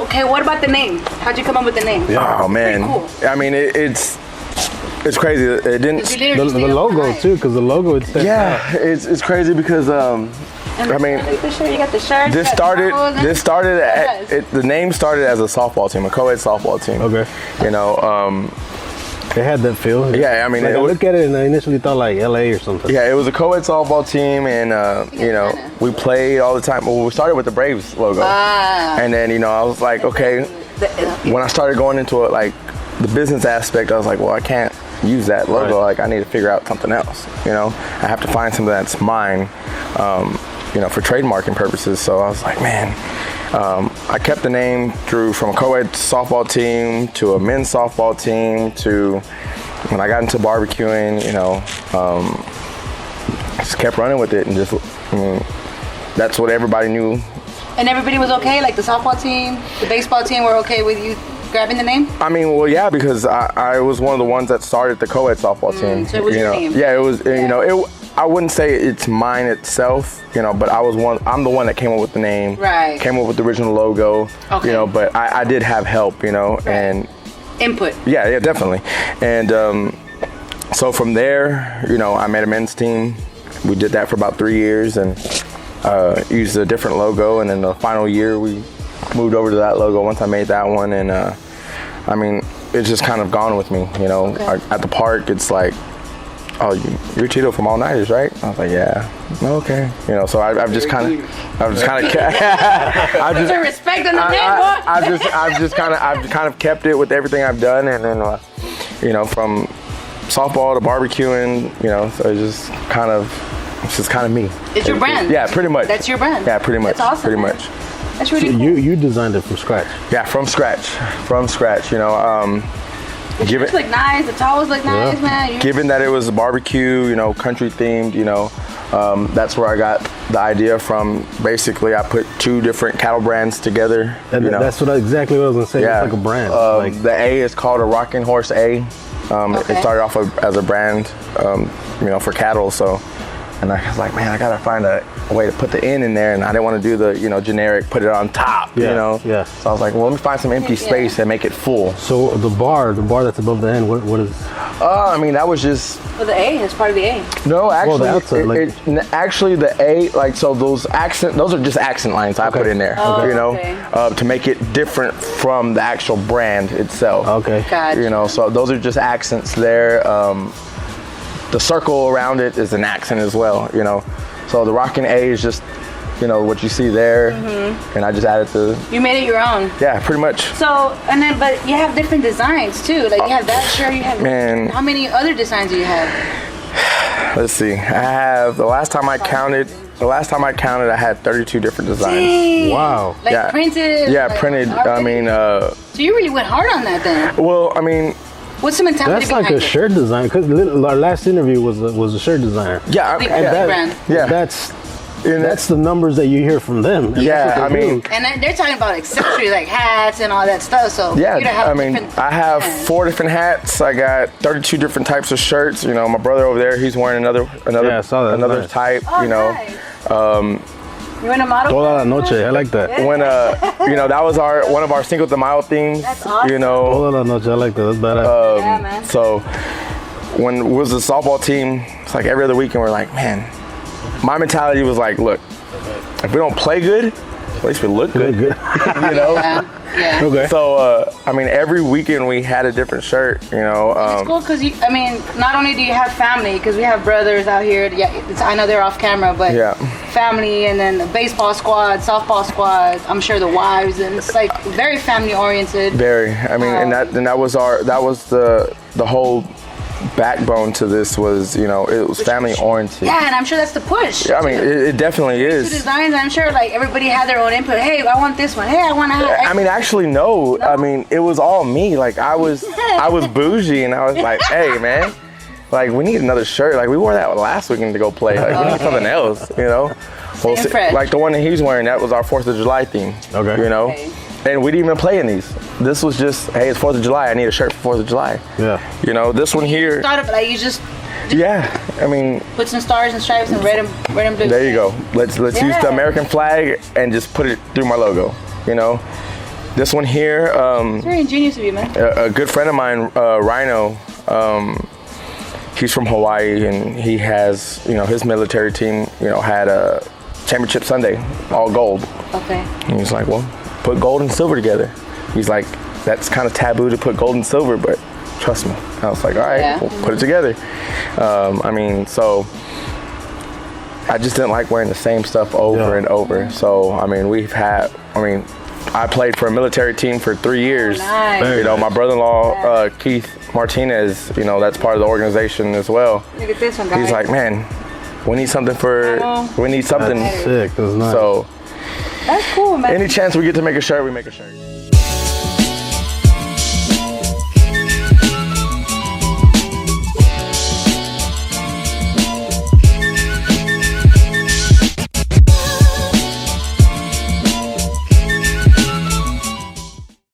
okay, what about the name? How'd you come up with the name? Yeah. Oh man, cool. I mean it's crazy. It didn't the logo too, because the logo it's it's crazy because I mean, you got the shirt. The name started as a softball team, a co-ed softball team. Okay. You know, they had that feel. Yeah, I mean, like I look at it and I initially thought like LA or something. Yeah, it was a co-ed softball team, and you know, we played all the time. Well, we started with the Braves logo, and then you know, I was like, okay. When I started going into it, like the business aspect, I was like, well, I can't use that logo. Like, I need to figure out something else. You know, I have to find something that's mine. You know, for trademarking purposes. So I was like, man, I kept the name from a co-ed softball team to a men's softball team to when I got into barbecuing, you know, just kept running with it and just, I mean, that's what everybody knew. And everybody was okay? Like the softball team, the baseball team were okay with you grabbing the name? I mean, well, yeah, because I was one of the ones that started the co-ed softball team. So it was your name? Yeah, it was, you know, I wouldn't say it's mine itself, you know, but I'm the one that came up with the name. Right. Came up with the original logo. Okay. You know, but I did have help, you know, and input. Yeah, definitely. And so from there, you know, I made a men's team. We did that for about 3 years and used a different logo. And then the final year, we moved over to that logo once I made that one. And I mean, it's just kind of gone with me, you know. Okay. At the park, it's like, oh, you're Tito from All Nighters, right? I was like, yeah. Okay. You know, so I've just kind of kept it with everything I've done, and then you know, from softball to barbecuing, you know, so it's just kind of me. It's your brand. Yeah, pretty much. That's your brand. Yeah, pretty much. That's awesome. Pretty much. That's really cool. You designed it from scratch. Yeah, from scratch. You know. The shirts look nice, the towels look nice, man. Given that it was a barbecue, you know, country themed, you know, that's where I got the idea from. Basically, I put 2 different cattle brands together. And you know. That's exactly what I was gonna say. Yeah. It's like a brand. The A is called a Rocking Horse A. It started off as a brand, you know, for cattle. So, and I was like, man, I gotta find a way to put the N in there, and I didn't want to do the, you know, generic, put it on top, you know. Yeah. So I was like, well, let me find some empty space and make it full. So the bar that's above the N, what is? I mean, that was just. Well, the A is part of the A. No, actually, the outside, actually the A, like, so those are just accent lines I put in there, you know, to make it different from the actual brand itself. Okay. Gotcha. You know, so those are just accents there. The circle around it is an accent as well, you know. So the Rockin' A is just, you know, what you see there, and I just added You made it your own. Yeah, pretty much. So, and then, but you have different designs too. Like you have that shirt, you have. Man. How many other designs do you have? Let's see. I have, the last time I counted, I had 32 different designs. Dang. Wow. Like printed? Yeah, like printed. I mean. So you really went hard on that then? Well, I mean. What's the mentality behind it? That's like a shirt design, because our last interview was a shirt designer. Yeah. That's the numbers that you hear from them. Yeah, I mean. And they're talking about accessories like hats and all that stuff. So yeah, I mean, I have 4 different hats. I got 32 different types of shirts. You know, my brother over there, he's wearing another type. Oh, you know, nice. You in a model? Toda la noche. I like that. When you know, that was one of our Cinco de Mayo themes. That's awesome. You know, Toda la noche. I like that. That's badass. Yeah, man. So when it was the softball team, it's like every other weekend we're like, man, my mentality was like, look, if we don't play good, at least we look good. You know? Yeah. Okay. So I mean, every weekend we had a different shirt. You know. It's cool because I mean, not only do you have family, because we have brothers out here. Yeah, I know they're off camera, but family, and then the baseball squad, softball squad. I'm sure the wives, and it's like very family oriented. Very. I mean, and that was the whole backbone to this was, you know, it was family oriented. Yeah, and I'm sure that's the push. Yeah, I mean, it definitely is. The designs, I'm sure, like everybody had their own input. Hey, I want this one. Hey, I want to have. I mean, actually, no. I mean, it was all me. Like I was bougie, and I was like, hey, man, like we need another shirt. Like we wore that last weekend to go play. Like we need something else, you know. Well, like the one that he's wearing, that was our 4th of July theme. Okay. You know. Okay. And we didn't even play in these. This was just, hey, it's 4th of July. I need a shirt for 4th of July. Yeah. You know, this one here. Started like you just. Yeah, I mean. Put some stars and stripes and red and blue. There you go. Let's use the American flag and just put it through my logo. You know, This one here. It's very ingenious of you, man. A good friend of mine, Rhino. He's from Hawaii, and he has, his military team, had a championship Sunday, all gold. Okay. And he's like, well, put gold and silver together. He's like, that's kind of taboo to put gold and silver, but trust me. I was like, all right, we'll put it together. So I just didn't like wearing the same stuff over and over. So, I played for a military team for 3 years. Nice. My brother-in-law, Keith Martinez, that's part of the organization as well. Look at this one, guys. He's like, man, we need something. That's sick. That's nice. So that's cool, man. any chance we get to make a shirt, we make a shirt.